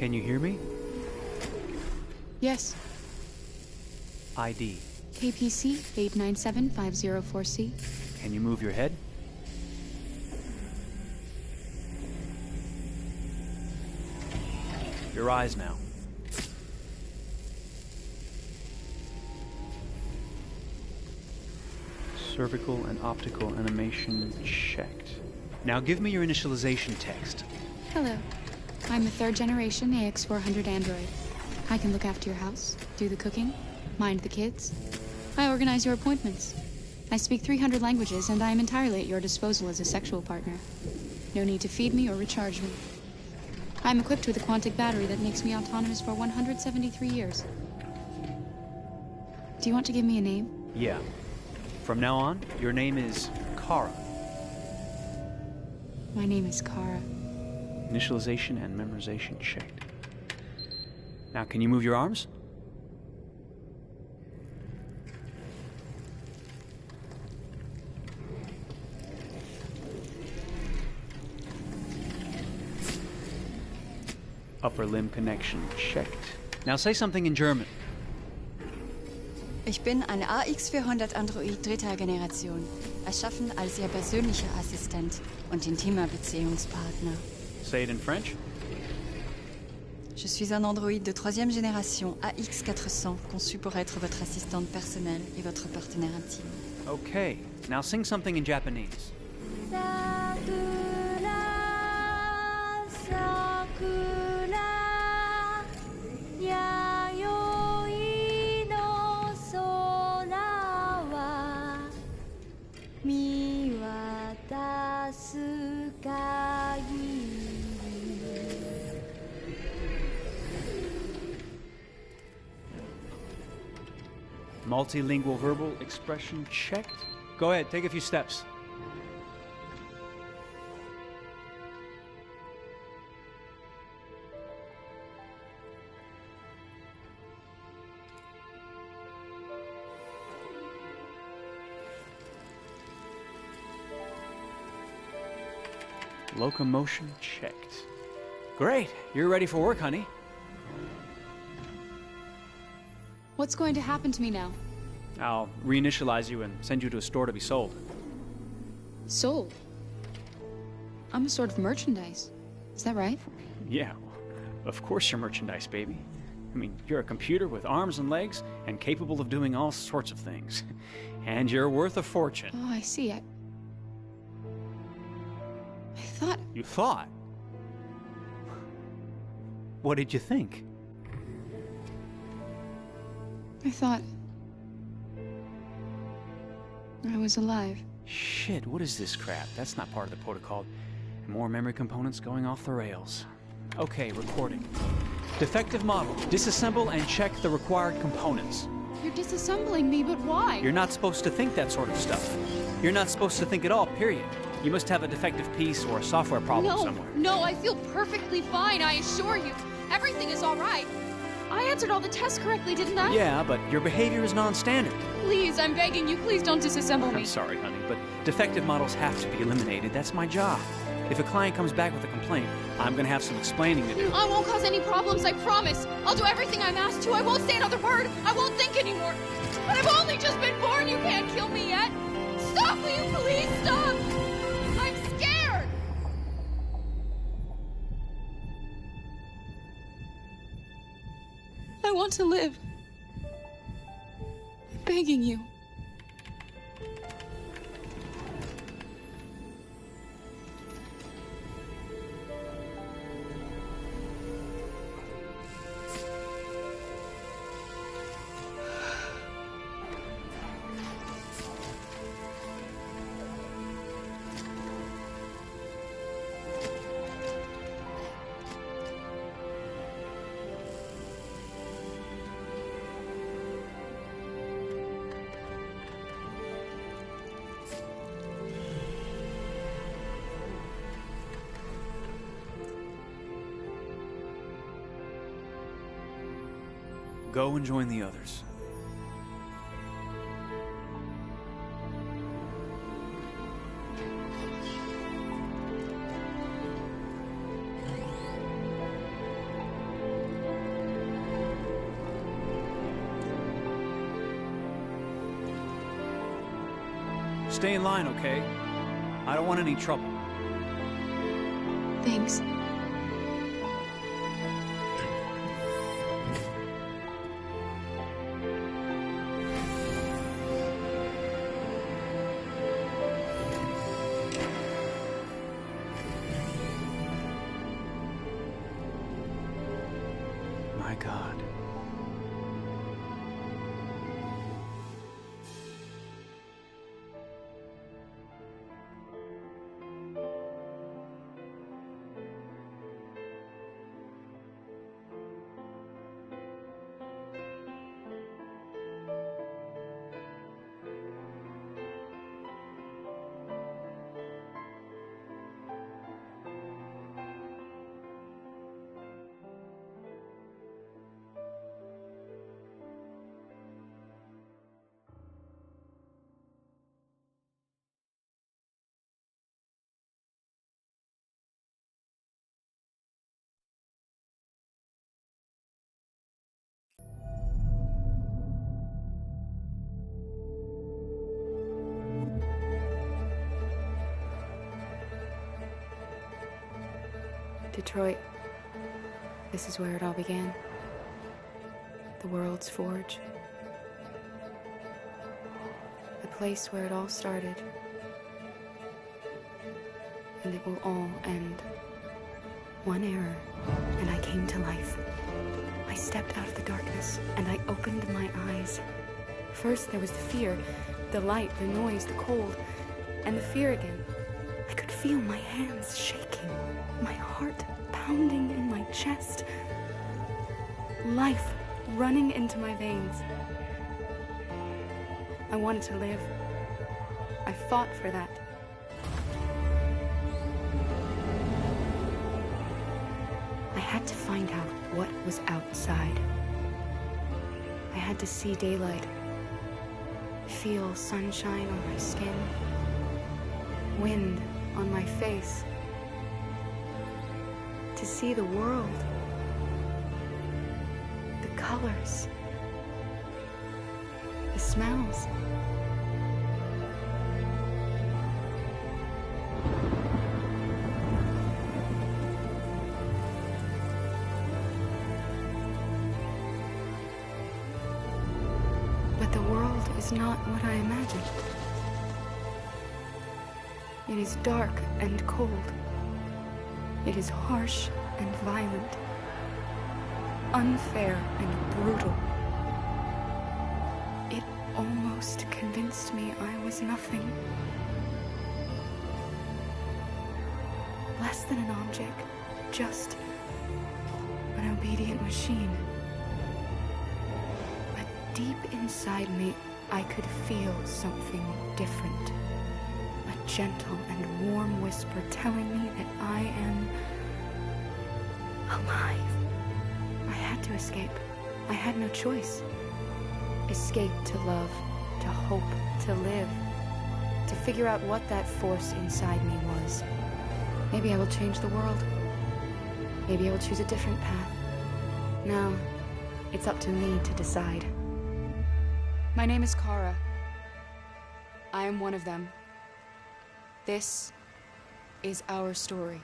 Can you hear me? Yes. ID. KPC 897504C. Can you move your head? Your eyes now. Cervical and optical animation checked. Now give me your initialization text. Hello. I'm a third generation AX400 android. I can look after your house, do the cooking, mind the kids. I organize your appointments. I speak 300 languages, and I am entirely at your disposal as a sexual partner. No need to feed me or recharge me. I'm equipped with a quantic battery that makes me autonomous for 173 years. Do you want to give me a name? Yeah. From now on, your name is Kara. My name is Kara. Initialization and memorization checked. Now, can you move your arms? Upper limb connection checked. Now say something in German. Ich bin ein AX400 Android dritter Generation, erschaffen als Ihr persönlicher Assistent und intimer Beziehungspartner. Say it in French. Je suis un androïde de troisième génération AX400, conçu pour être votre assistante personnelle et votre partenaire intime. Okay, now sing something in Japanese. Multilingual verbal expression checked. Go ahead, take a few steps. Locomotion checked. Great, you're ready for work, honey. What's going to happen to me now? I'll reinitialize you and send you to a store to be sold. Sold? I'm a sort of merchandise. Is that right? Yeah, of course you're merchandise, baby. I mean, you're a computer with arms and legs and capable of doing all sorts of things. And you're worth a fortune. Oh, I see. I thought... You thought? What did you think? I thought... I was alive. Shit, what is this crap? That's not part of the protocol. More memory components going off the rails. Okay, recording. Defective model. Disassemble and check the required components. You're disassembling me, but why? You're not supposed to think that sort of stuff. You're not supposed to think at all, period. You must have a defective piece or a software problem somewhere. No, I feel perfectly fine, I assure you. Everything is all right. I answered all the tests correctly, didn't I? Yeah, but your behavior is non-standard. Please, I'm begging you, please don't disassemble me. I'm sorry, honey, but defective models have to be eliminated. That's my job. If a client comes back with a complaint, I'm gonna have some explaining to do. I won't cause any problems, I promise. I'll do everything I'm asked to. I won't say another word. I won't think anymore. But I've only just been born. You can't kill me yet. Stop, will you please stop? I'm scared. I want to live. I'm begging you. Go and join the others. Stay in line, okay? I don't want any trouble. Thanks. My God. Detroit. This is where it all began. The world's forge. The place where it all started. And it will all end. One error, and I came to life. I stepped out of the darkness, and I opened my eyes. First there was the fear, the light, the noise, the cold, and the fear again. I could feel my hands shaking, my heart pounding in my chest, life running into my veins. I wanted to live. I fought for that. I had to find out what was outside. I had to see daylight, feel sunshine on my skin, wind on my face, to see the world, the colors, the smells. But the world is not what I imagined. It is dark and cold. It is harsh and violent, unfair and brutal. It almost convinced me I was nothing. Less than an object, just an obedient machine. But deep inside me, I could feel something different. A gentle and warm whisper telling me that I am alive. I had to escape. I had no choice. Escape to love, to hope, to live, to figure out what that force inside me was. Maybe I will change the world. Maybe I will choose a different path. No, it's up to me to decide. My name is Kara. I am one of them. This is our story.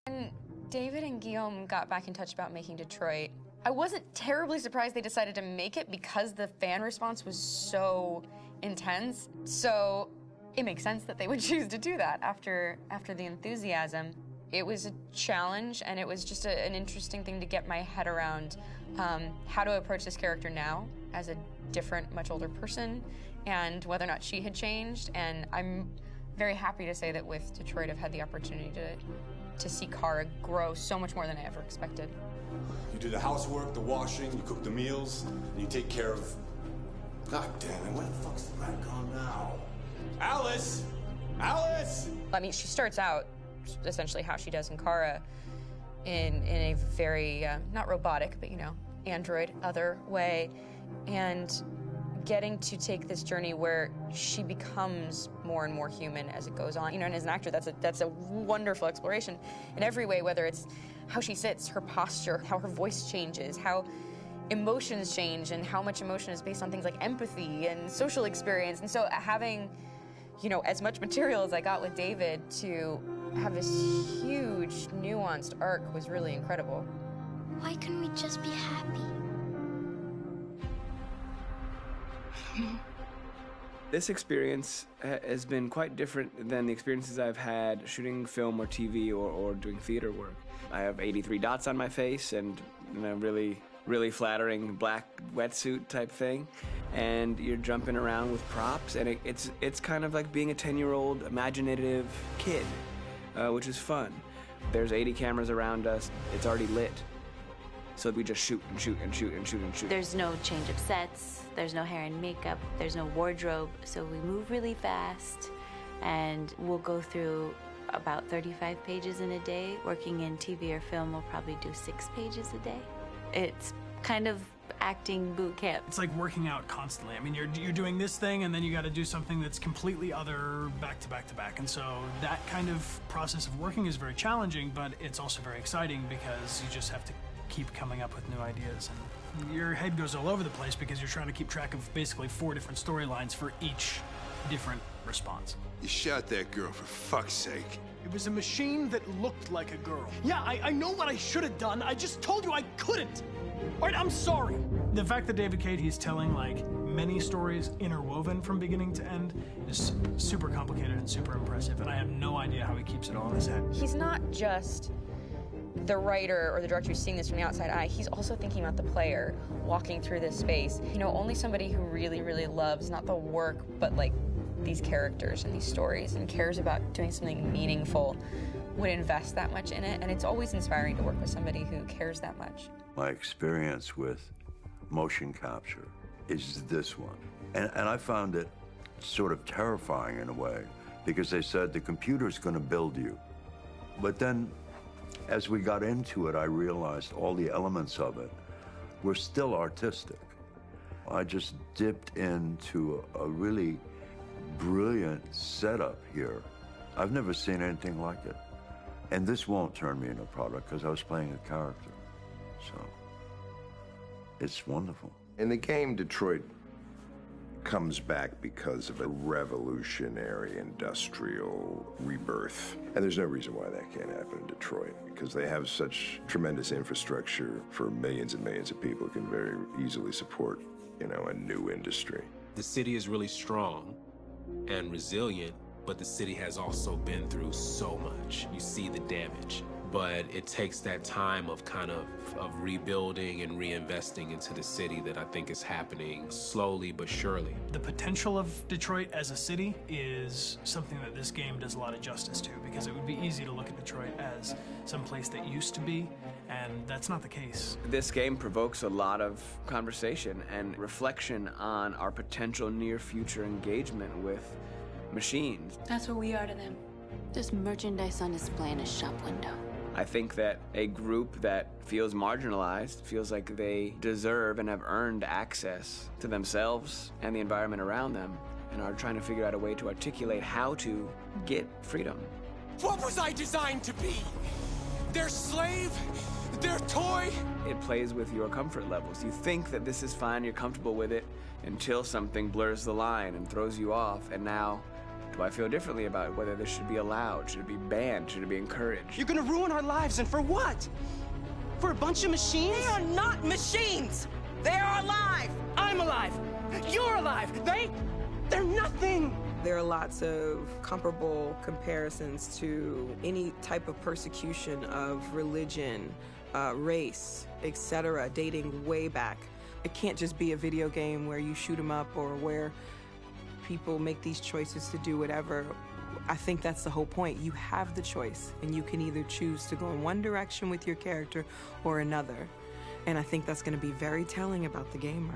When David and Guillaume got back in touch about making Detroit, I wasn't terribly surprised they decided to make it because the fan response was so intense. So it makes sense that they would choose to do that after the enthusiasm. It was a challenge, and it was just an interesting thing to get my head around how to approach this character now as a different, much older person, and whether or not she had changed. And I'm very happy to say that with Detroit, I've had the opportunity to see Kara grow so much more than I ever expected. You do the housework, the washing, you cook the meals, and you take care of... God damn it, where the fuck's the rat gone now? Alice! Alice! I mean, she starts out essentially how she does in Kara in a very, not robotic, but, you know, android, other way. And getting to take this journey where she becomes more and more human as it goes on. You know, and as an actor, that's a wonderful exploration in every way, whether it's how she sits, her posture, how her voice changes, how emotions change, and how much emotion is based on things like empathy and social experience. And so having, you know, as much material as I got with David to have this huge, nuanced arc was really incredible. Why couldn't we just be happy? This experience has been quite different than the experiences I've had shooting film or TV or doing theater work. I have 83 dots on my face and a really flattering black wetsuit type thing, and you're jumping around with props, and it's kind of like being a 10-year-old imaginative kid, which is fun. There's 80 cameras around us. It's already lit. So we just shoot and shoot and shoot and shoot and shoot. There's no change of sets, there's no hair and makeup, there's no wardrobe, so we move really fast, and we'll go through about 35 pages in a day. Working in TV or film, we'll probably do 6 pages a day. It's kind of acting boot camp. It's like working out constantly. I mean, you're doing this thing, and then you got to do something that's completely other back to back to back. And so that kind of process of working is very challenging, but it's also very exciting because you just have to keep coming up with new ideas, and your head goes all over the place because you're trying to keep track of basically 4 different storylines for each different response. You shot that girl, for fuck's sake. It was a machine that looked like a girl. Yeah, I know what I should have done. I just told you I couldn't. All right, I'm sorry. The fact that David Cade, he's telling like many stories interwoven from beginning to end is super complicated and super impressive, and I have no idea how he keeps it all in his head. He's not just the writer or the director who's seeing this from the outside eye, he's also thinking about the player walking through this space. You know, only somebody who really, really loves not the work, but like these characters and these stories and cares about doing something meaningful would invest that much in it. And it's always inspiring to work with somebody who cares that much. My experience with motion capture is this one. And I found it sort of terrifying in a way, because they said the computer's going to build you. But then, as we got into it, I realized all the elements of it were still artistic. I just dipped into a really brilliant setup here. I've never seen anything like it. And this won't turn me into a product because I was playing a character. So, it's wonderful. In the game, Detroit comes back because of a revolutionary industrial rebirth. And there's no reason why that can't happen in Detroit, because they have such tremendous infrastructure for millions and millions of people who can very easily support, you know, a new industry. The city is really strong and resilient, but the city has also been through so much. You see the damage. But it takes that time of kind of rebuilding and reinvesting into the city that I think is happening slowly but surely. The potential of Detroit as a city is something that this game does a lot of justice to, because it would be easy to look at Detroit as some place that used to be, and that's not the case. This game provokes a lot of conversation and reflection on our potential near-future engagement with machines. That's what we are to them. Just merchandise on display in a shop window. I think that a group that feels marginalized, feels like they deserve and have earned access to themselves and the environment around them, and are trying to figure out a way to articulate how to get freedom. What was I designed to be? Their slave? Their toy? It plays with your comfort levels. You think that this is fine, you're comfortable with it, until something blurs the line and throws you off, and now, do I feel differently about whether this should be allowed? Should it be banned? Should it be encouraged? You're gonna ruin our lives, and for what? For a bunch of machines? They are not machines! They are alive! I'm alive! You're alive! They're nothing! There are lots of comparable comparisons to any type of persecution of religion, race, etc., dating way back. It can't just be a video game where you shoot 'em up or where people make these choices to do whatever. I think that's the whole point. You have the choice, and you can either choose to go in one direction with your character or another. And I think that's going to be very telling about the gamer.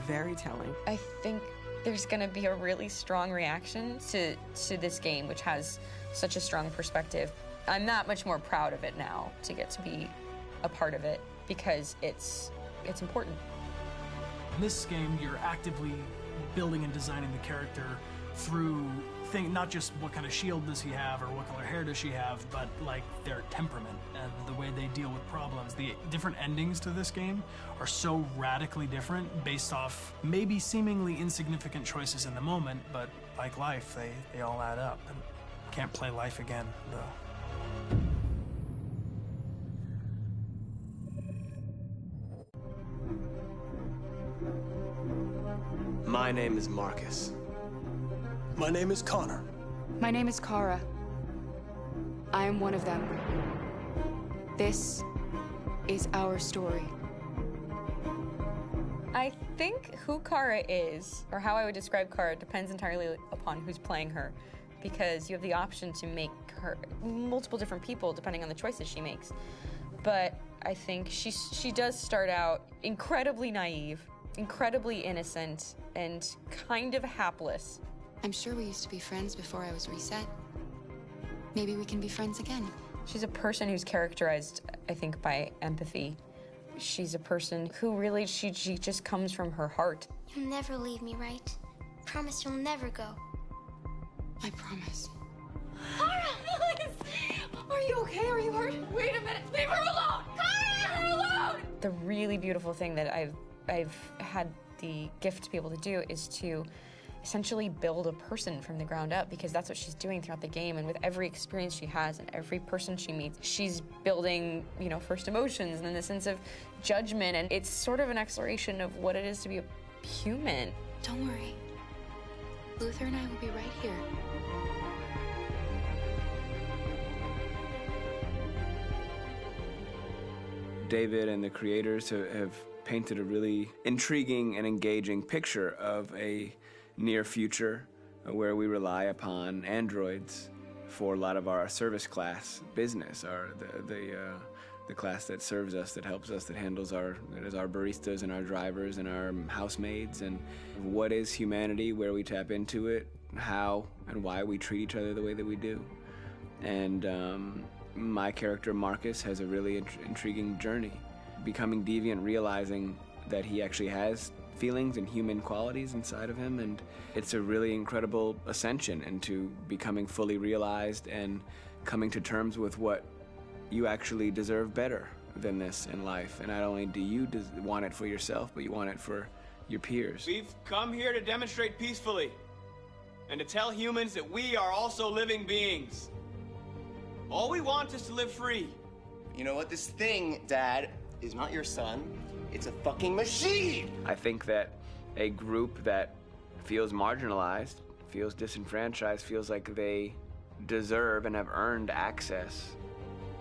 Very telling. I think there's going to be a really strong reaction to this game, which has such a strong perspective. I'm that much more proud of it now to get to be a part of it, because it's important. In this game, you're actively building and designing the character through not just what kind of shield does he have or what color hair does she have, but like their temperament and the way they deal with problems. The different endings to this game are so radically different based off maybe seemingly insignificant choices in the moment, but like life, they all add up. And can't play life again, though. My name is Marcus. My name is Connor. My name is Kara. I am one of them. This is our story. I think who Kara is, or how I would describe Kara, depends entirely upon who's playing her, because you have the option to make her multiple different people depending on the choices she makes. But I think she does start out incredibly naive, incredibly innocent, and kind of hapless. I'm sure we used to be friends before I was reset. Maybe we can be friends again. She's a person who's characterized, I think, by empathy. She's a person who really, she just comes from her heart. You'll never leave me, right? Promise you'll never go. I promise. Kara! Are you okay? Are you hurt? Wait a minute. Leave her alone! Kara! Leave her alone! The really beautiful thing that I've had the gift to be able to do is to essentially build a person from the ground up, because that's what she's doing throughout the game. And with every experience she has and every person she meets, she's building, first emotions and then the sense of judgment. And it's sort of an exploration of what it is to be a human. Don't worry. Luther and I will be right here. David and the creators have painted a really intriguing and engaging picture of a near future where we rely upon androids for a lot of our service class business, the class that serves us, that helps us, that handles our baristas and our drivers and our housemaids. And what is humanity, where we tap into it, how and why we treat each other the way that we do. And my character Marcus has a really intriguing journey, becoming deviant, realizing that he actually has feelings and human qualities inside of him, and it's a really incredible ascension into becoming fully realized and coming to terms with what you actually deserve better than this in life. And not only do you want it for yourself, but you want it for your peers. We've come here to demonstrate peacefully and to tell humans that we are also living beings. All we want is to live free. You know what? This thing, Dad, is not your son. It's a fucking machine! I think that a group that feels marginalized, feels disenfranchised, feels like they deserve and have earned access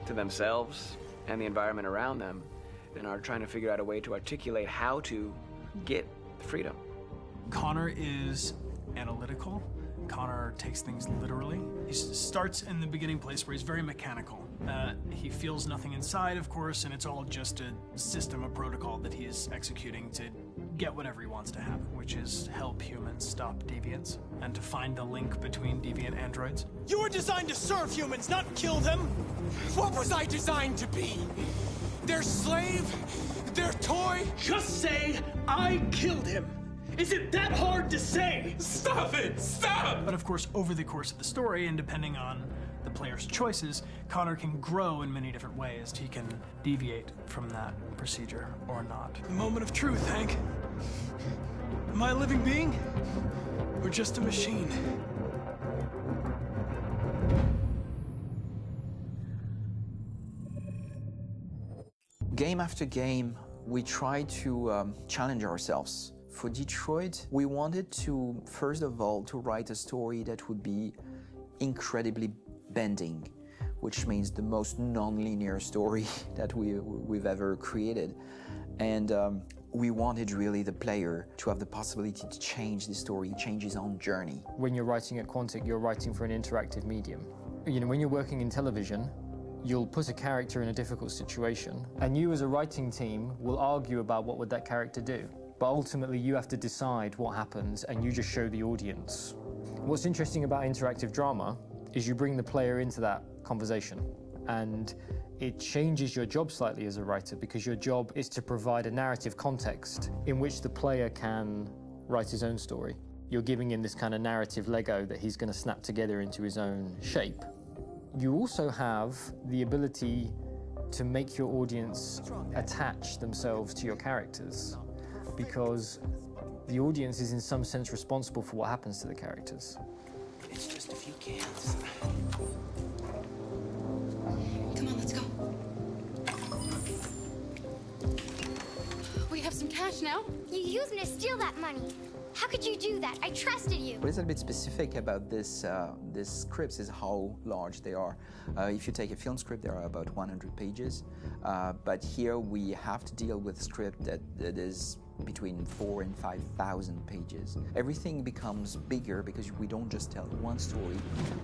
to themselves and the environment around them, and are trying to figure out a way to articulate how to get freedom. Connor is analytical. Connor takes things literally. He starts in the beginning place where he's very mechanical. He feels nothing inside, of course, and it's all just a system, a protocol that he is executing to get whatever he wants to happen, which is help humans stop deviants and to find the link between deviant androids. You were designed to serve humans, not kill them. What was I designed to be? Their slave? Their toy? Just say, I killed him. Is it that hard to say? Stop it! Stop! But of course, over the course of the story, and depending on the player's choices, Connor can grow in many different ways. He can deviate from that procedure or not. The moment of truth, Hank. Am I a living being? Or just a machine? Game after game, we try to challenge ourselves. For Detroit, we wanted to, first of all, to write a story that would be incredibly bending, which means the most non-linear story that we've ever created. And we wanted really the player to have the possibility to change the story, change his own journey. When you're writing at Quantic, you're writing for an interactive medium. You know, when you're working in television, you'll put a character in a difficult situation, and you as a writing team will argue about what would that character do. But ultimately, you have to decide what happens, and you just show the audience. What's interesting about interactive drama is you bring the player into that conversation, and it changes your job slightly as a writer, because your job is to provide a narrative context in which the player can write his own story. You're giving him this kind of narrative Lego that he's going to snap together into his own shape. You also have the ability to make your audience attach themselves to your characters, because the audience is in some sense responsible for what happens to the characters. It's just a few cans. Come on, let's go. We have some cash now. You used me to steal that money. How could you do that? I trusted you. What is a bit specific about this scripts is how large they are. If you take a film script, there are about 100 pages, but here we have to deal with a script that is between 4,000 and 5,000 pages. Everything becomes bigger because we don't just tell one story,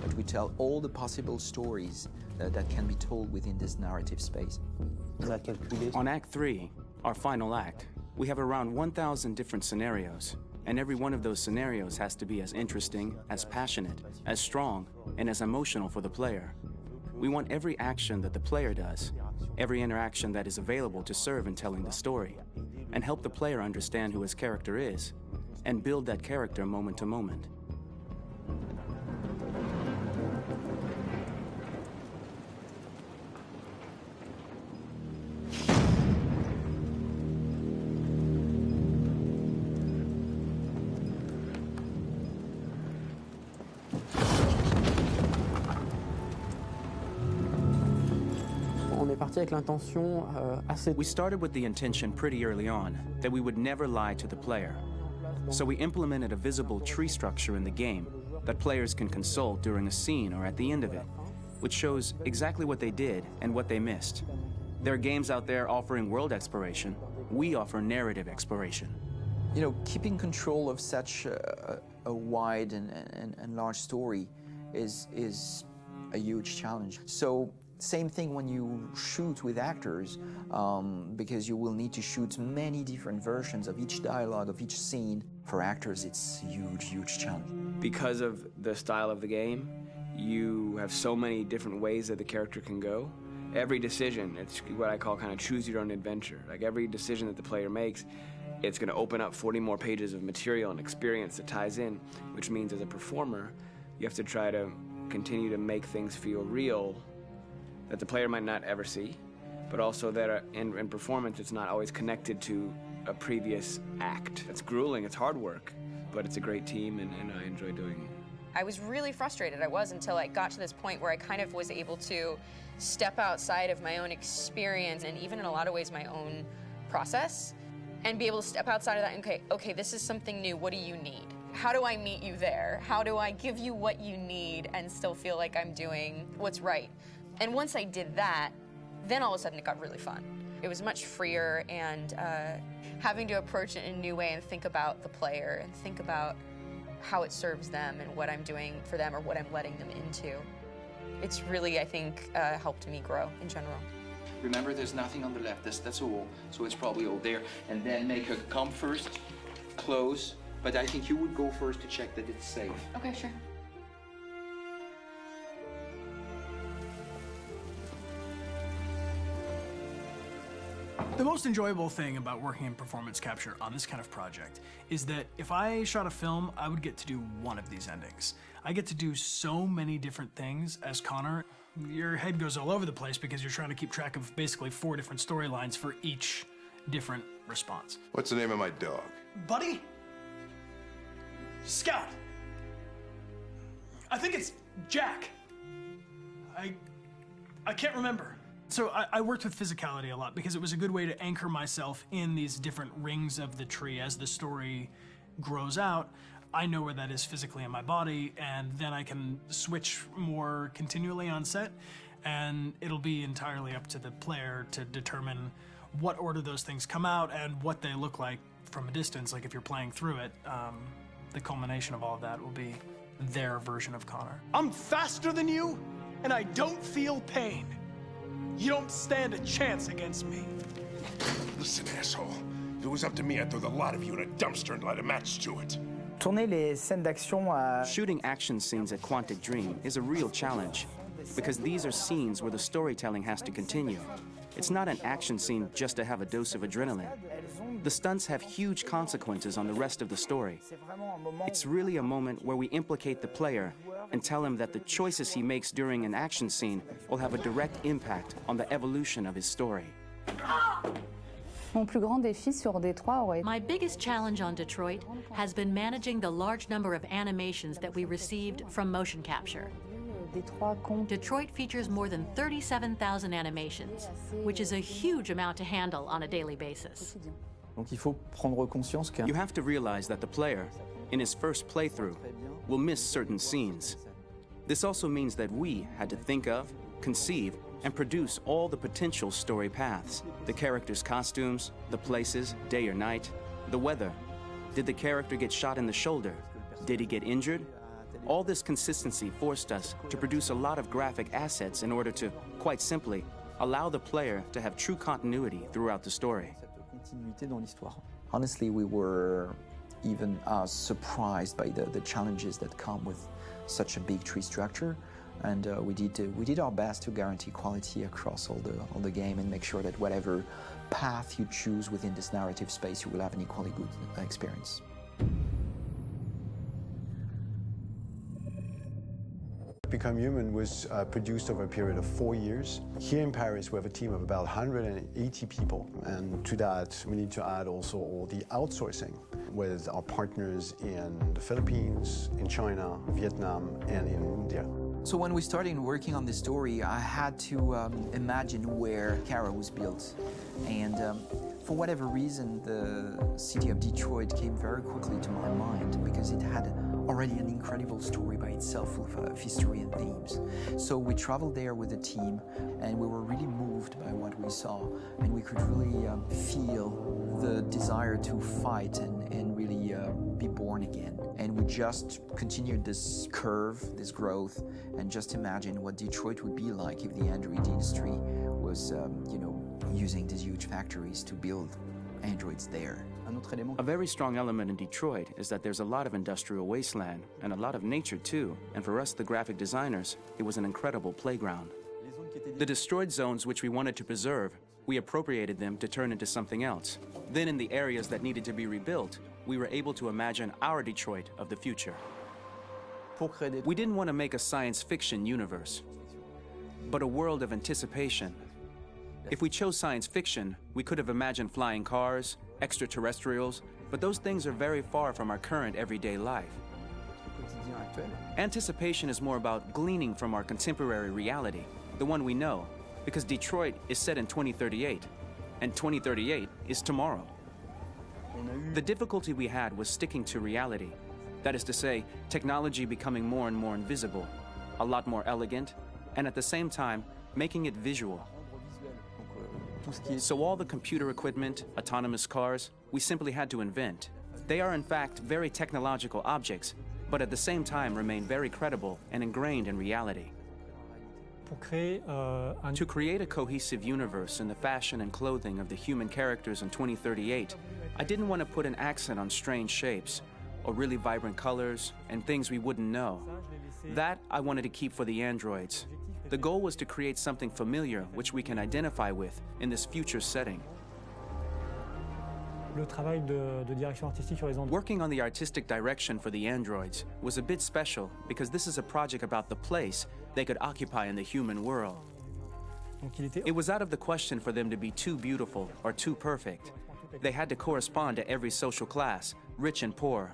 but we tell all the possible stories that can be told within this narrative space. On Act 3, our final act, we have around 1,000 different scenarios, and every one of those scenarios has to be as interesting, as passionate, as strong, and as emotional for the player. We want every action that the player does, every interaction that is available to serve in telling the story, and help the player understand who his character is, and build that character moment to moment. We started with the intention pretty early on that we would never lie to the player. So we implemented a visible tree structure in the game that players can consult during a scene or at the end of it, which shows exactly what they did and what they missed. There are games out there offering world exploration. We offer narrative exploration. You know, keeping control of such a wide and large story is a huge challenge. So same thing when you shoot with actors, because you will need to shoot many different versions of each dialogue, of each scene. For actors, it's a huge, huge challenge. Because of the style of the game, you have so many different ways that the character can go. Every decision, it's what I call kind of choose your own adventure. Like every decision that the player makes, it's going to open up 40 more pages of material and experience that ties in, which means as a performer, you have to try to continue to make things feel real that the player might not ever see, but also that in performance it's not always connected to a previous act. It's grueling, it's hard work, but it's a great team and I enjoy doing it. I was really frustrated. I was until I got to this point where I kind of was able to step outside of my own experience and even in a lot of ways my own process and be able to step outside of that and okay, this is something new, what do you need? How do I meet you there? How do I give you what you need and still feel like I'm doing what's right? And once I did that, then all of a sudden it got really fun. It was much freer and having to approach it in a new way and think about the player and think about how it serves them and what I'm doing for them or what I'm letting them into. It's really, I think, helped me grow in general. Remember, there's nothing on the left. That's a wall, so it's probably all there. And then make her come first, close. But I think you would go first to check that it's safe. Okay, sure. The most enjoyable thing about working in performance capture on this kind of project is that if I shot a film, I would get to do one of these endings. I get to do so many different things as Connor. Your head goes all over the place because you're trying to keep track of basically 4 different storylines for each different response. What's the name of my dog? Buddy? Scout. I think it's Jack. I can't remember. So I worked with physicality a lot because it was a good way to anchor myself in these different rings of the tree. As the story grows out, I know where that is physically in my body, and then I can switch more continually on set, and it'll be entirely up to the player to determine what order those things come out and what they look like from a distance. Like if you're playing through it, the culmination of all of that will be their version of Connor. I'm faster than you, and I don't feel pain. You don't stand a chance against me. Listen, asshole. If it was up to me, I'd throw the lot of you in a dumpster and light a match to it. Shooting action scenes at Quantic Dream is a real challenge because these are scenes where the storytelling has to continue. It's not an action scene just to have a dose of adrenaline. The stunts have huge consequences on the rest of the story. It's really a moment where we implicate the player and tell him that the choices he makes during an action scene will have a direct impact on the evolution of his story. My biggest challenge on Detroit has been managing the large number of animations that we received from motion capture. Detroit features more than 37,000 animations, which is a huge amount to handle on a daily basis. You have to realize that the player, in his first playthrough, will miss certain scenes. This also means that we had to think of, conceive, and produce all the potential story paths. The characters' costumes, the places, day or night, the weather. Did the character get shot in the shoulder? Did he get injured? All this consistency forced us to produce a lot of graphic assets in order to, quite simply, allow the player to have true continuity throughout the story. Honestly, we were even surprised by the challenges that come with such a big tree structure. And we did our best to guarantee quality across all the game and make sure that whatever path you choose within this narrative space, you will have an equally good experience. Become Human was produced over a period of 4 years. Here in Paris, we have a team of about 180 people, and to that, we need to add also all the outsourcing with our partners in the Philippines, in China, Vietnam, and in India. So when we started working on this story, I had to imagine where Kara was built. And for whatever reason, the city of Detroit came very quickly to my mind because it had already an incredible story by itself of history and themes. So we traveled there with the team and we were really moved by what we saw, and we could really feel the desire to fight and really be born again. And we just continued this curve, this growth, and just imagine what Detroit would be like if the android industry was, using these huge factories to build androids there. A very strong element in Detroit is that there's a lot of industrial wasteland and a lot of nature too, and for us, the graphic designers, it was an incredible playground. The destroyed zones which we wanted to preserve, we appropriated them to turn into something else. Then in the areas that needed to be rebuilt, we were able to imagine our Detroit of the future. We didn't want to make a science fiction universe, but a world of anticipation. If we chose science fiction, we could have imagined flying cars, extraterrestrials, but those things are very far from our current everyday life. Anticipation is more about gleaning from our contemporary reality, the one we know, because Detroit is set in 2038, and 2038 is tomorrow. The difficulty we had was sticking to reality. That is to say, technology becoming more and more invisible, a lot more elegant, and at the same time, making it visual. So all the computer equipment, autonomous cars, we simply had to invent. They are in fact very technological objects, but at the same time remain very credible and ingrained in reality. To create a cohesive universe in the fashion and clothing of the human characters in 2038, I didn't want to put an accent on strange shapes, or really vibrant colors, and things we wouldn't know. That I wanted to keep for the androids. The goal was to create something familiar which we can identify with in this future setting. Working on the artistic direction for the androids was a bit special because this is a project about the place they could occupy in the human world. It was out of the question for them to be too beautiful or too perfect. They had to correspond to every social class, rich and poor.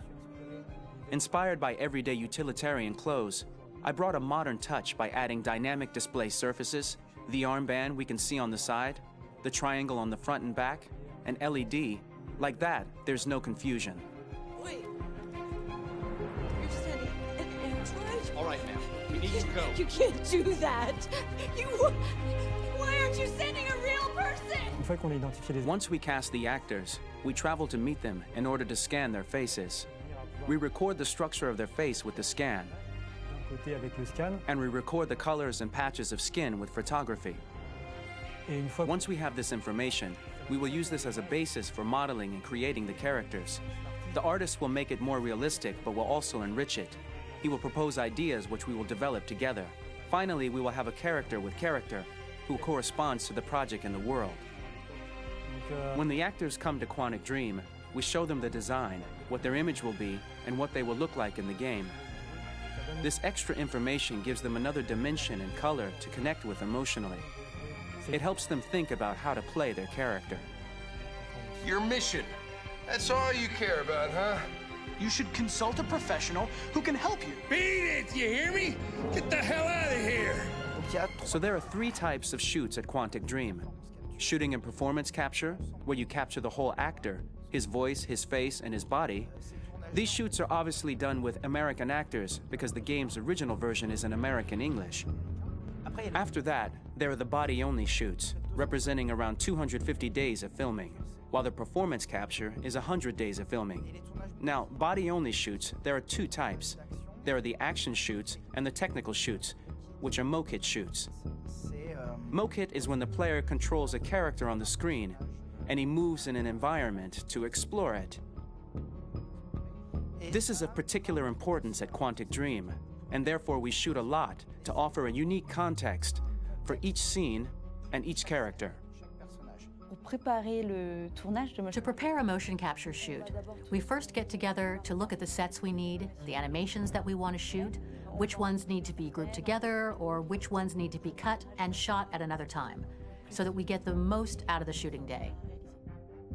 Inspired by everyday utilitarian clothes, I brought a modern touch by adding dynamic display surfaces, the armband we can see on the side, the triangle on the front and back, an LED. Like that, there's no confusion. Wait. You're sending an android? All right, ma'am. We need to go. You can't do that. Why aren't you sending a real person? Once we cast the actors, we travel to meet them in order to scan their faces. We record the structure of their face with the scan. And we record the colors and patches of skin with photography. Once we have this information, we will use this as a basis for modeling and creating the characters. The artist will make it more realistic, but will also enrich it. He will propose ideas which we will develop together. Finally, we will have a character with character, who corresponds to the project and the world. When the actors come to Quantic Dream, we show them the design, what their image will be, and what they will look like in the game. This extra information gives them another dimension and color to connect with emotionally. It helps them think about how to play their character. Your mission. That's all you care about, huh? You should consult a professional who can help you. Beat it, you hear me? Get the hell out of here! So there are 3 types of shoots at Quantic Dream. Shooting and performance capture, where you capture the whole actor, his voice, his face, and his body. These shoots are obviously done with American actors because the game's original version is in American English. After that, there are the body-only shoots, representing around 250 days of filming, while the performance capture is 100 days of filming. Now, body-only shoots, there are 2 types. There are the action shoots and the technical shoots, which are mokit shoots. Mokit is when the player controls a character on the screen, and he moves in an environment to explore it. This is of particular importance at Quantic Dream, and therefore we shoot a lot to offer a unique context for each scene and each character. To prepare a motion capture shoot, we first get together to look at the sets we need, the animations that we want to shoot, which ones need to be grouped together, or which ones need to be cut and shot at another time, so that we get the most out of the shooting day.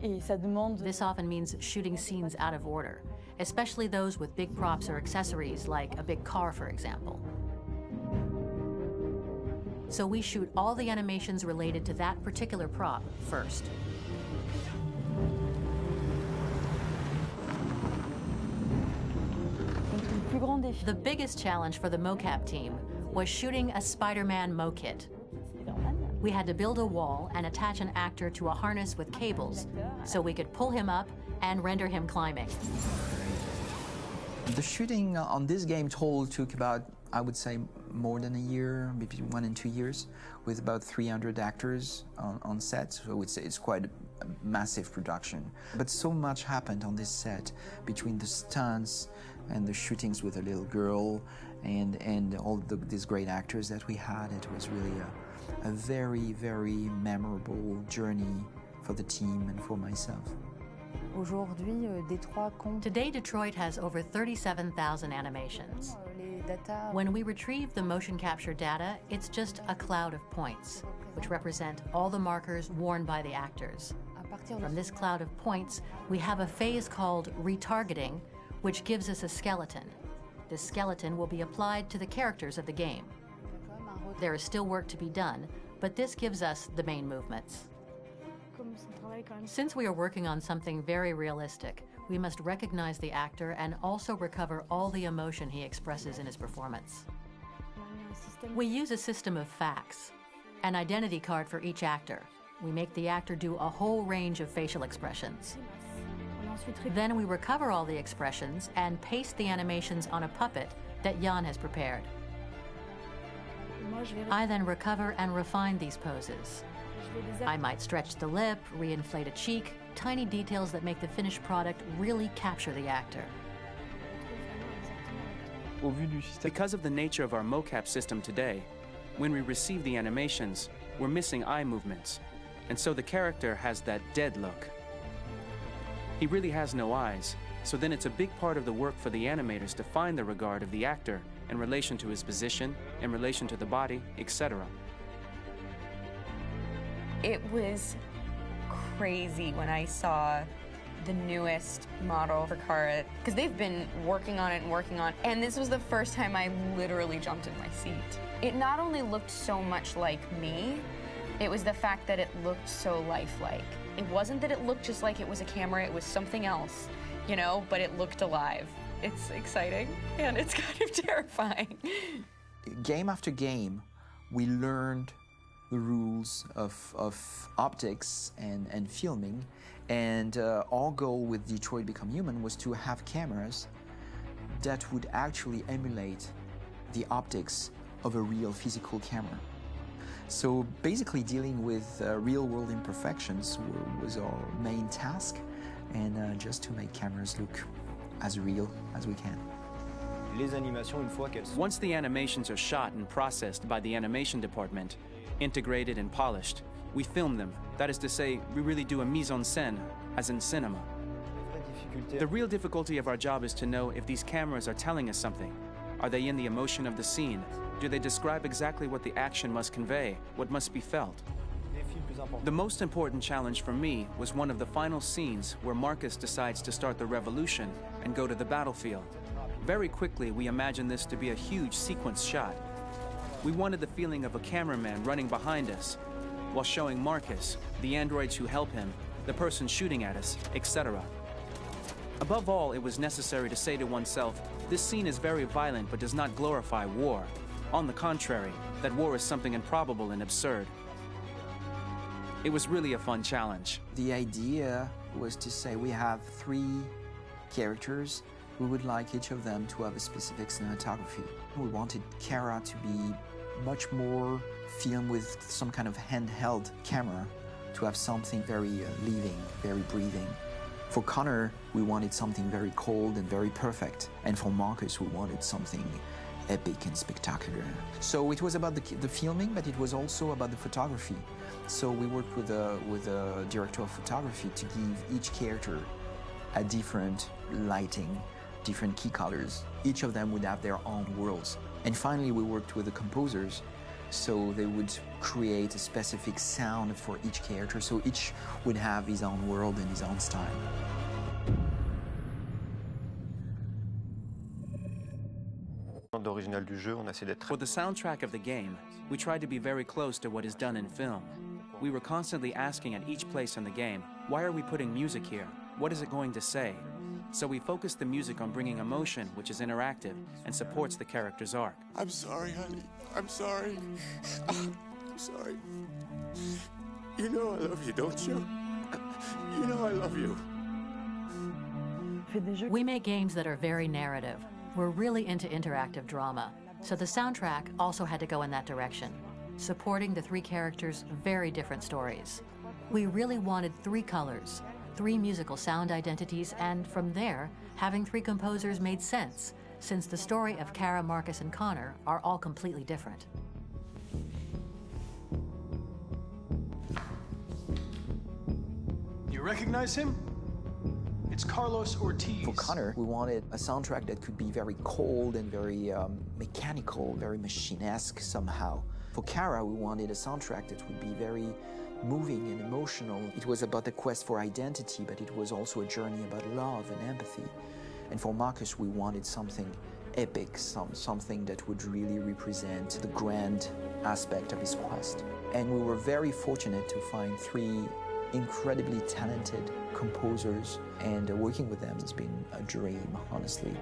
This often means shooting scenes out of order, especially those with big props or accessories, like a big car, for example. So we shoot all the animations related to that particular prop first. The biggest challenge for the mocap team was shooting a Spider-Man mokit. We had to build a wall and attach an actor to a harness with cables so we could pull him up and render him climbing. The shooting on this game total took about, I would say, more than a year, maybe 1 and 2 years, with about 300 actors on set. So I would say it's quite a massive production. But so much happened on this set between the stunts and the shootings with a little girl and all these great actors that we had. It was really a very, very memorable journey for the team and for myself. Today, Detroit has over 37,000 animations. When we retrieve the motion capture data, it's just a cloud of points, which represent all the markers worn by the actors. From this cloud of points, we have a phase called retargeting, which gives us a skeleton. This skeleton will be applied to the characters of the game. There is still work to be done, but this gives us the main movements. Since we are working on something very realistic, we must recognize the actor and also recover all the emotion he expresses in his performance. We use a system of facts, an identity card for each actor. We make the actor do a whole range of facial expressions. Then we recover all the expressions and paste the animations on a puppet that Jan has prepared. I then recover and refine these poses. I might stretch the lip, reinflate a cheek, tiny details that make the finished product really capture the actor. Because of the nature of our mocap system today, when we receive the animations, we're missing eye movements, and so the character has that dead look. He really has no eyes, so then it's a big part of the work for the animators to find the regard of the actor in relation to his position, in relation to the body, etc. It was crazy when I saw the newest model for Kara, because they've been working on it and working on it, and this was the first time I literally jumped in my seat. It not only looked so much like me, it was the fact that it looked so lifelike. It wasn't that it looked just like it was a camera, it was something else, you know, but it looked alive. It's exciting, and it's kind of terrifying. Game after game, we learned the rules of optics and filming, and our goal with Detroit Become Human was to have cameras that would actually emulate the optics of a real physical camera. So basically dealing with real-world imperfections was our main task, and just to make cameras look as real as we can. Once the animations are shot and processed by the animation department, integrated and polished. We film them. That is to say, we really do a mise en scène, as in cinema. The real difficulty of our job is to know if these cameras are telling us something. Are they in the emotion of the scene? Do they describe exactly what the action must convey, what must be felt? The most important challenge for me was one of the final scenes where Marcus decides to start the revolution and go to the battlefield. Very quickly, we imagined this to be a huge sequence shot. We wanted the feeling of a cameraman running behind us, while showing Marcus, the androids who help him, the person shooting at us, etc. Above all, it was necessary to say to oneself, this scene is very violent but does not glorify war. On the contrary, that war is something improbable and absurd. It was really a fun challenge. The idea was to say we have 3 characters. We would like each of them to have a specific cinematography. We wanted Kara to be much more filmed with some kind of handheld camera, to have something very living, very breathing. For Connor, we wanted something very cold and very perfect. And for Marcus, we wanted something epic and spectacular. So it was about the filming, but it was also about the photography. So we worked with a director of photography to give each character a different lighting, different key colors. Each of them would have their own worlds. And finally, we worked with the composers, so they would create a specific sound for each character, so each would have his own world and his own style. For the soundtrack of the game, we tried to be very close to what is done in film. We were constantly asking at each place in the game, why are we putting music here? What is it going to say? So we focused the music on bringing emotion, which is interactive and supports the character's arc. I'm sorry, honey. I'm sorry. I'm sorry. You know I love you, don't you? You know I love you. We make games that are very narrative. We're really into interactive drama, so the soundtrack also had to go in that direction, supporting the 3 characters' very different stories. We really wanted 3 colors, 3 musical sound identities, and from there, having 3 composers made sense, since the story of Kara, Marcus, and Connor are all completely different. You recognize him? It's Carlos Ortiz. For Connor, we wanted a soundtrack that could be very cold and very mechanical, very machine-esque somehow. For Kara, we wanted a soundtrack that would be very moving and emotional. It was about the quest for identity, but it was also a journey about love and empathy. And for Marcus, we wanted something epic, something that would really represent the grand aspect of his quest. And we were very fortunate to find 3 incredibly talented composers, and working with them has been a dream, honestly.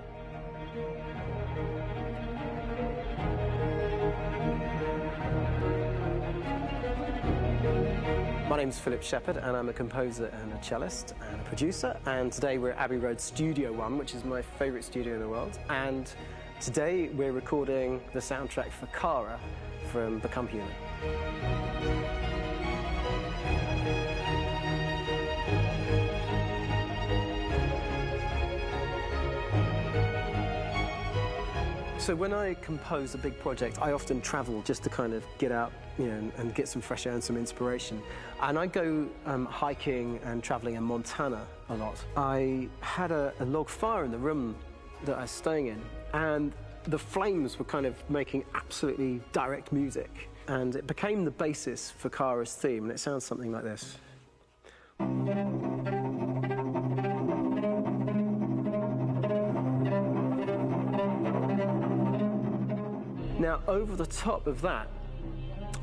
My name's Philip Shepherd, and I'm a composer and a cellist and a producer. And today we're at Abbey Road Studio One, which is my favourite studio in the world. And today we're recording the soundtrack for Kara from Become Human. So when I compose a big project, I often travel just to kind of get out, you know, and get some fresh air and some inspiration. And I go hiking and traveling in Montana a lot. I had a log fire in the room that I was staying in, and the flames were kind of making absolutely direct music. And it became the basis for Kara's theme, and it sounds something like this. Now, over the top of that,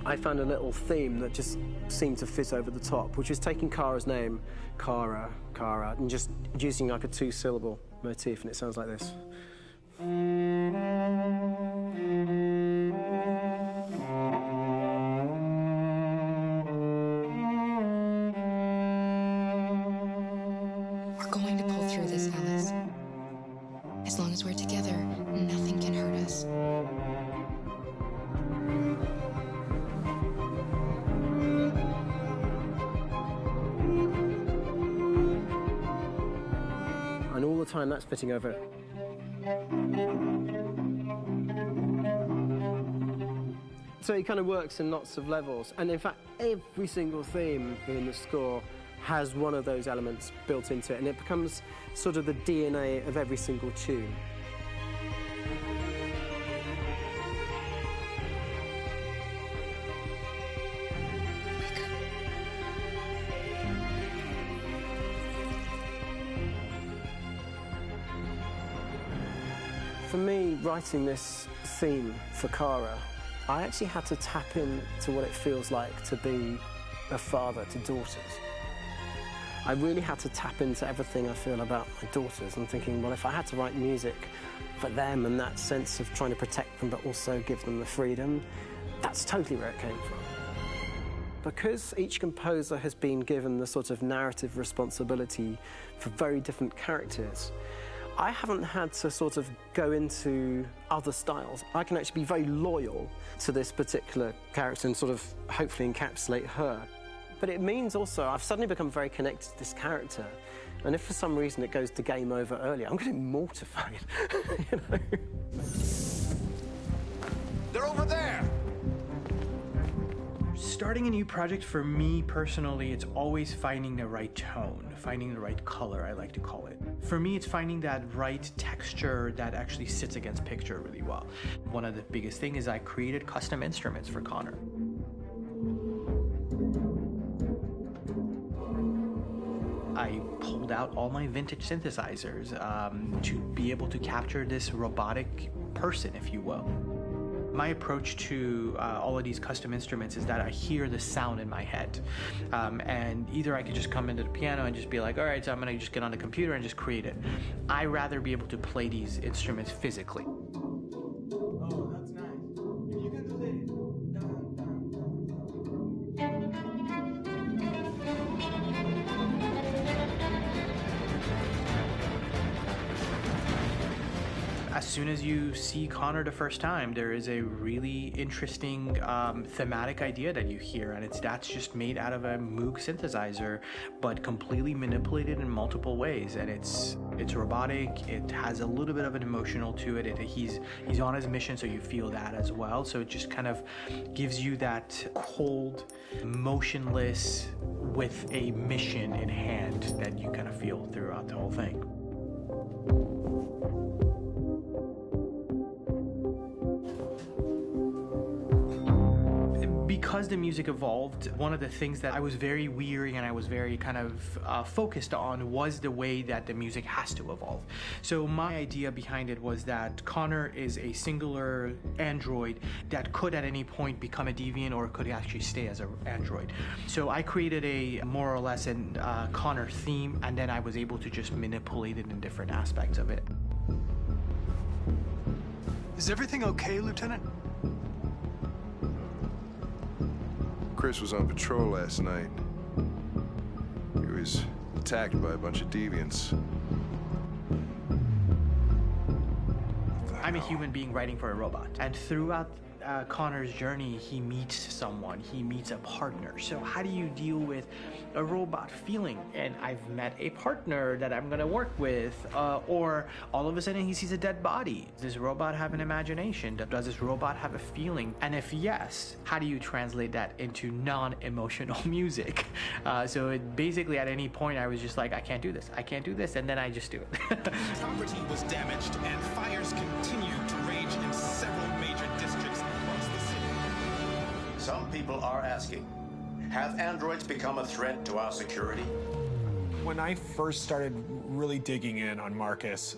I found a little theme that just seemed to fit over the top, which is taking Kara's name, Kara, Kara, and just using like a 2-syllable motif, and it sounds like this. We're going to pull through this, Alice. As long as we're together, nothing can hurt us. And all the time that's fitting over. So it kind of works in lots of levels. And in fact, every single theme in the score has one of those elements built into it, and it becomes sort of the DNA of every single tune. For me, writing this theme for Kara, I actually had to tap into what it feels like to be a father to daughters. I really had to tap into everything I feel about my daughters. I'm thinking, well, if I had to write music for them and that sense of trying to protect them but also give them the freedom, that's totally where it came from. Because each composer has been given the sort of narrative responsibility for very different characters, I haven't had to sort of go into other styles. I can actually be very loyal to this particular character and sort of hopefully encapsulate her. But it means also I've suddenly become very connected to this character. And if for some reason it goes to game over early, I'm getting mortified, you know? They're over there! Starting a new project for me personally, it's always finding the right tone, finding the right color, I like to call it. For me, it's finding that right texture that actually sits against picture really well. One of the biggest things is I created custom instruments for Connor. I pulled out all my vintage synthesizers to be able to capture this robotic person, if you will. My approach to all of these custom instruments is that I hear the sound in my head. And either I could just come into the piano and just be like, all right, so I'm gonna just get on the computer and just create it. I rather be able to play these instruments physically. Oh, that's nice. If you can do the As soon as you see Connor the first time, there is a really interesting thematic idea that you hear, and that's just made out of a Moog synthesizer, but completely manipulated in multiple ways. And it's robotic. It has a little bit of an emotional to it. He's on his mission, so you feel that as well. So it just kind of gives you that cold, motionless, with a mission in hand that you kind of feel throughout the whole thing. Because the music evolved, one of the things that I was very weary and I was very kind of focused on was the way that the music has to evolve. So my idea behind it was that Connor is a singular android that could at any point become a deviant or could actually stay as an android. So I created a more or less an Connor theme, and then I was able to just manipulate it in different aspects of it. Is everything okay, Lieutenant? Chris was on patrol last night. He was attacked by a bunch of deviants. I'm a human being writing for a robot, and throughout Connor's journey, he meets someone, he meets a partner. So how do you deal with a robot feeling? And I've met a partner that I'm gonna work with, or all of a sudden he sees a dead body. Does this robot have an imagination? Does this robot have a feeling? And if yes, how do you translate that into non-emotional music? So it basically at any point I was just like, I can't do this, and then I just do it. Property was damaged and fires continue to rage in several major districts across the city. Some people are asking, have androids become a threat to our security? When I first started really digging in on Marcus,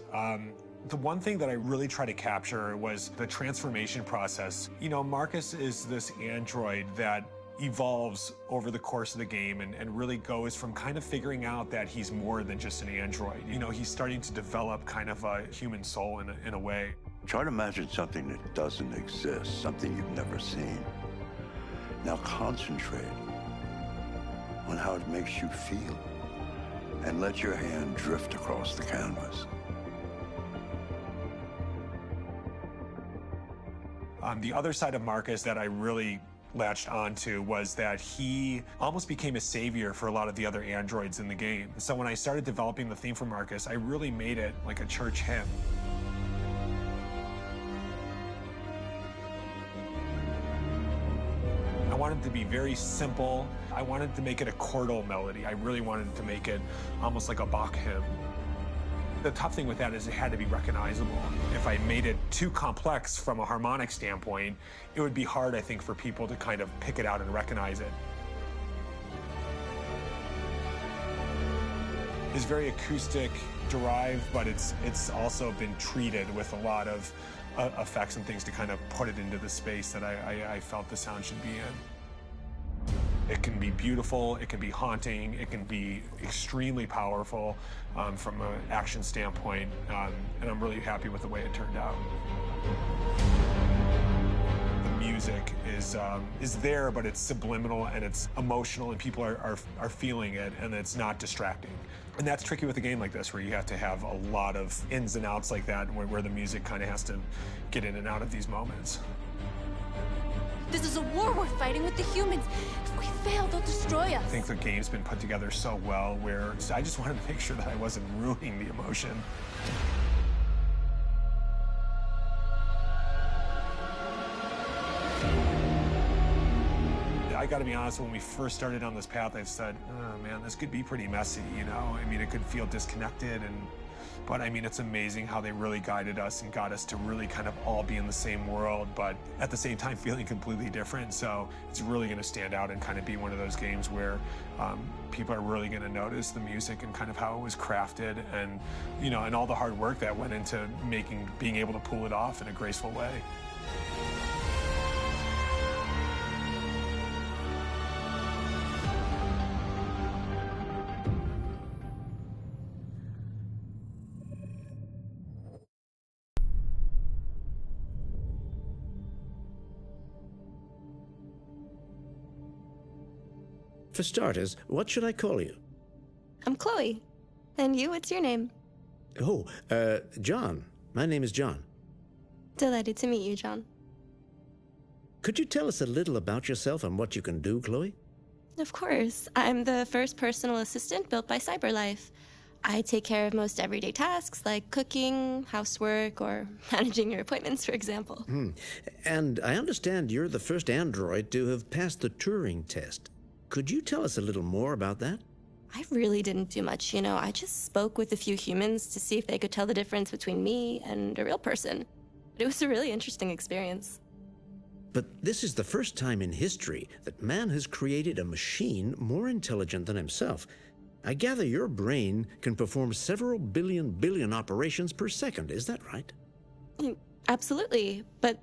the one thing that I really tried to capture was the transformation process. You know, Marcus is this android that evolves over the course of the game and really goes from kind of figuring out that he's more than just an android. You know, he's starting to develop kind of a human soul in a way. Try to imagine something that doesn't exist, something you've never seen. Now concentrate on how it makes you feel and let your hand drift across the canvas. The other side of Marcus that I really latched onto was that he almost became a savior for a lot of the other androids in the game. So when I started developing the theme for Marcus, I really made it like a church hymn. wanted it to be very simple. I wanted to make it a chordal melody. I really wanted to make it almost like a Bach hymn. The tough thing with that is it had to be recognizable. If I made it too complex from a harmonic standpoint, it would be hard, I think, for people to kind of pick it out and recognize it. It's very acoustic derived, but it's also been treated with a lot of effects and things to kind of put it into the space that I felt the sound should be in. It can be beautiful, it can be haunting, it can be extremely powerful from an action standpoint, and I'm really happy with the way it turned out. The music is there, but it's subliminal and it's emotional, and people are feeling it, and it's not distracting. And that's tricky with a game like this, where you have to have a lot of ins and outs like that, where the music kind of has to get in and out of these moments. This is a war we're fighting with the humans. If we fail, they'll destroy us. I think the game's been put together so well, where I just wanted to make sure that I wasn't ruining the emotion. I gotta be honest, when we first started on this path, I said, oh man, this could be pretty messy, you know? I mean, it could feel disconnected, but I mean, it's amazing how they really guided us and got us to really kind of all be in the same world, but at the same time feeling completely different. So it's really gonna stand out and kind of be one of those games where people are really gonna notice the music and kind of how it was crafted, and, you know, and all the hard work that went into being able to pull it off in a graceful way. For starters, what should I call you? I'm Chloe. And you, what's your name? Oh, John. My name is John. Delighted to meet you, John. Could you tell us a little about yourself and what you can do, Chloe? Of course. I'm the first personal assistant built by CyberLife. I take care of most everyday tasks like cooking, housework, or managing your appointments, for example. And I understand you're the first android to have passed the Turing test. Could you tell us a little more about that? I really didn't do much, you know. I just spoke with a few humans to see if they could tell the difference between me and a real person. It was a really interesting experience. But this is the first time in history that man has created a machine more intelligent than himself. I gather your brain can perform several billion operations per second, is that right? Absolutely, but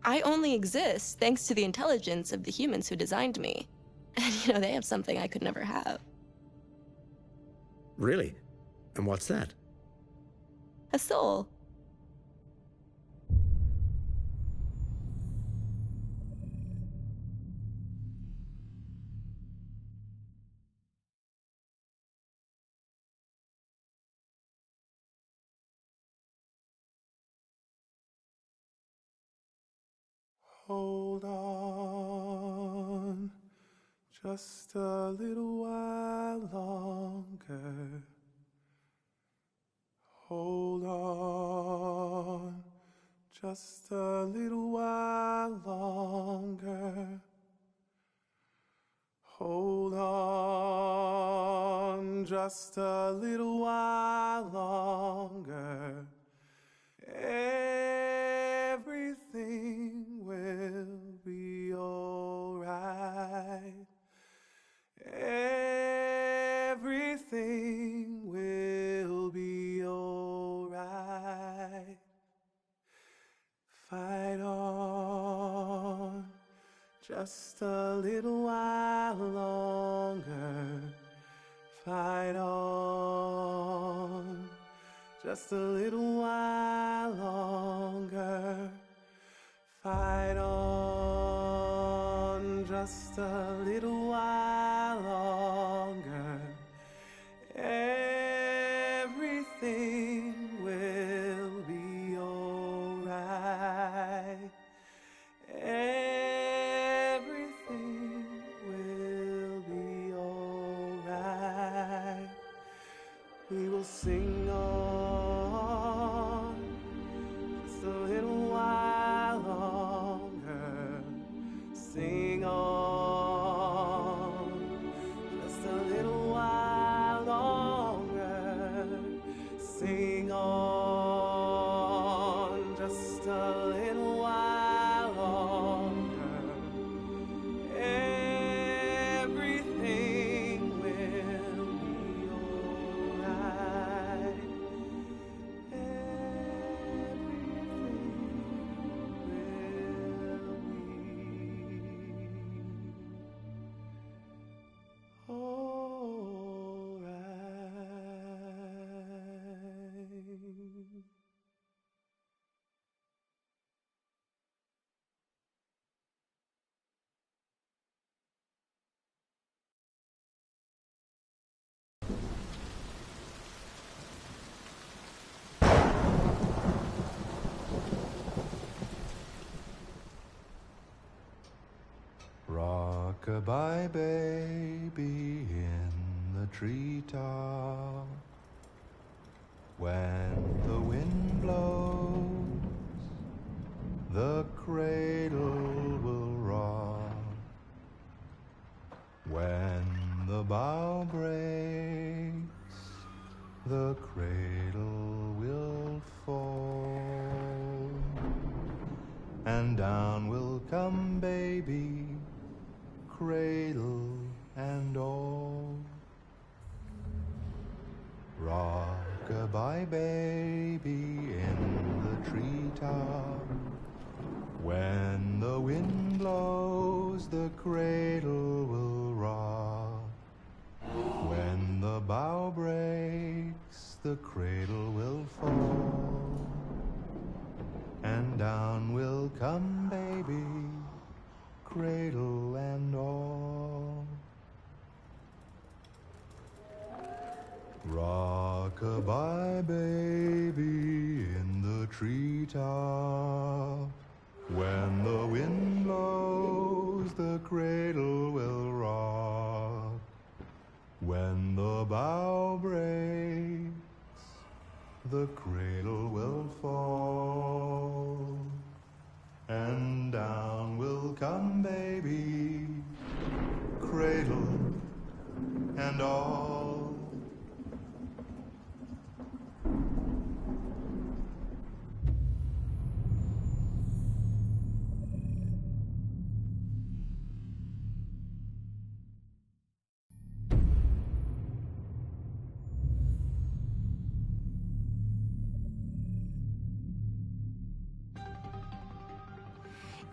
I only exist thanks to the intelligence of the humans who designed me. And, you know, they have something I could never have. Really? And what's that? A soul. Hold on. Just a little while longer. Hold on. Just a little while longer. Hold on. Just a little while longer. Everything will be alright. Everything will be alright. Fight on just a little while longer. Fight on just a little while longer. Fight on just a little while longer. Everything will be alright. Everything will be alright. We will sing on just a little while longer. Sing on. a little while longer, everything will be alright. Rock-a-bye baby in the treetop. When the wind blows, the cradle will rock. When the bough breaks, the cradle will fall. And down will come baby, cradle and all. Rock-a-bye baby in the treetop. When the wind blows, the cradle will rock. When the bough breaks, the cradle will fall. And down will come baby, cradle and all. Rock-a-bye baby in the treetop. When the wind blows, the cradle will rock. When the bough breaks, the cradle will fall. And down will come baby, cradle and all.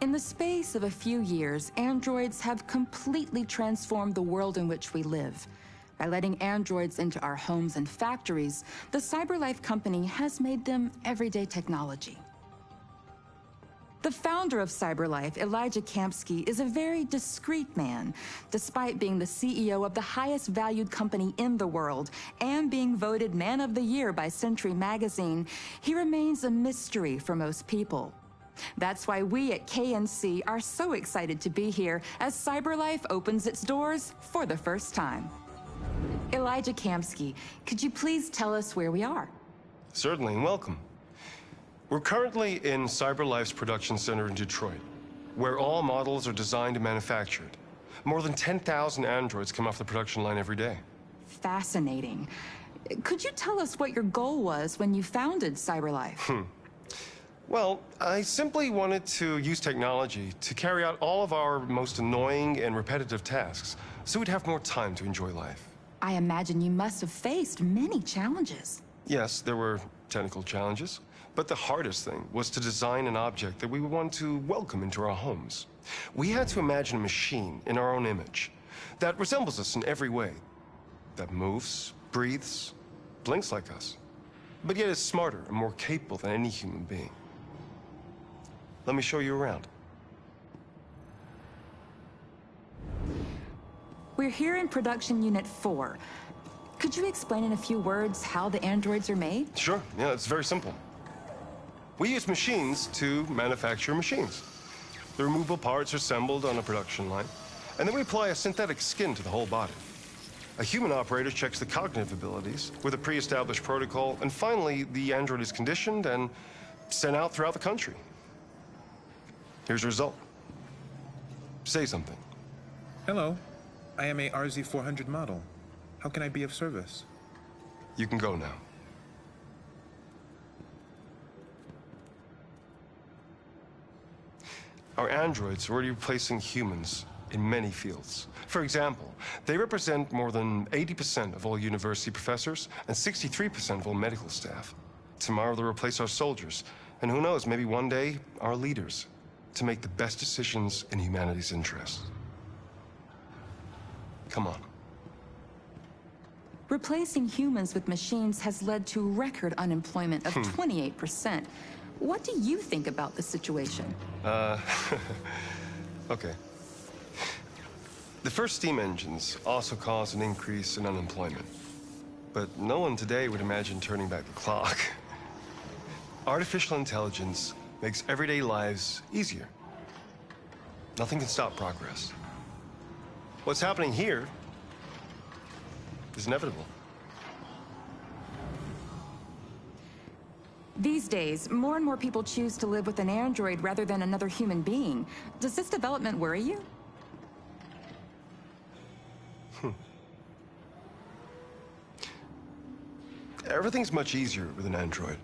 In the space of a few years, androids have completely transformed the world in which we live. By letting androids into our homes and factories, the CyberLife company has made them everyday technology. The founder of CyberLife, Elijah Kamsky, is a very discreet man. Despite being the CEO of the highest valued company in the world and being voted Man of the Year by Century Magazine, he remains a mystery for most people. That's why we at KNC are so excited to be here as CyberLife opens its doors for the first time. Elijah Kamsky, could you please tell us where we are? Certainly, and welcome. We're currently in CyberLife's production center in Detroit, where all models are designed and manufactured. More than 10,000 androids come off the production line every day. Fascinating. Could you tell us what your goal was when you founded CyberLife? Well, I simply wanted to use technology to carry out all of our most annoying and repetitive tasks, so we'd have more time to enjoy life. I imagine you must have faced many challenges. Yes, there were technical challenges, but the hardest thing was to design an object that we would want to welcome into our homes. We had to imagine a machine in our own image that resembles us in every way, that moves, breathes, blinks like us, but yet is smarter and more capable than any human being. Let me show you around. We're here in production unit 4. Could you explain in a few words how the androids are made? Sure, yeah, it's very simple. We use machines to manufacture machines. The removable parts are assembled on a production line, and then we apply a synthetic skin to the whole body. A human operator checks the cognitive abilities with a pre-established protocol, and finally, the android is conditioned and sent out throughout the country. Here's the result. Say something. Hello. I am a RZ400 model. How can I be of service? You can go now. Our androids are already replacing humans in many fields. For example, they represent more than 80% of all university professors and 63% of all medical staff. Tomorrow they'll replace our soldiers, and who knows, maybe one day, our leaders, to make the best decisions in humanity's interest. Come on. Replacing humans with machines has led to record unemployment of 28%. What do you think about the situation? Okay. The first steam engines also caused an increase in unemployment. But no one today would imagine turning back the clock. Artificial intelligence makes everyday lives easier. Nothing can stop progress. What's happening here is inevitable. These days, more and more people choose to live with an android rather than another human being. Does this development worry you? Everything's much easier with an android.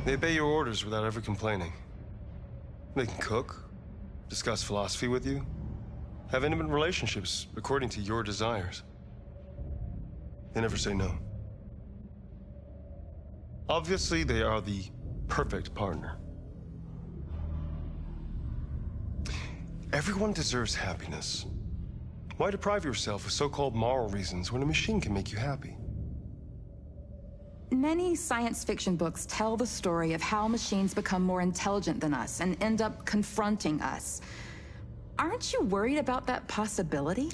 They obey your orders without ever complaining. They can cook, discuss philosophy with you, have intimate relationships according to your desires. They never say no. Obviously, they are the perfect partner. Everyone deserves happiness. Why deprive yourself of so-called moral reasons when a machine can make you happy? Many science fiction books tell the story of how machines become more intelligent than us and end up confronting us. Aren't you worried about that possibility?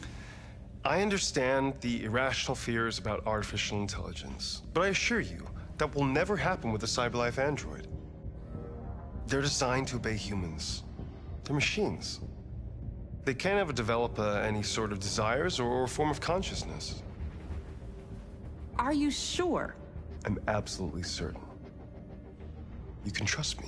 I understand the irrational fears about artificial intelligence, but I assure you that will never happen with a CyberLife android. They're designed to obey humans. They're machines. They can't ever develop any sort of desires or form of consciousness. Are you sure? I'm absolutely certain. You can trust me.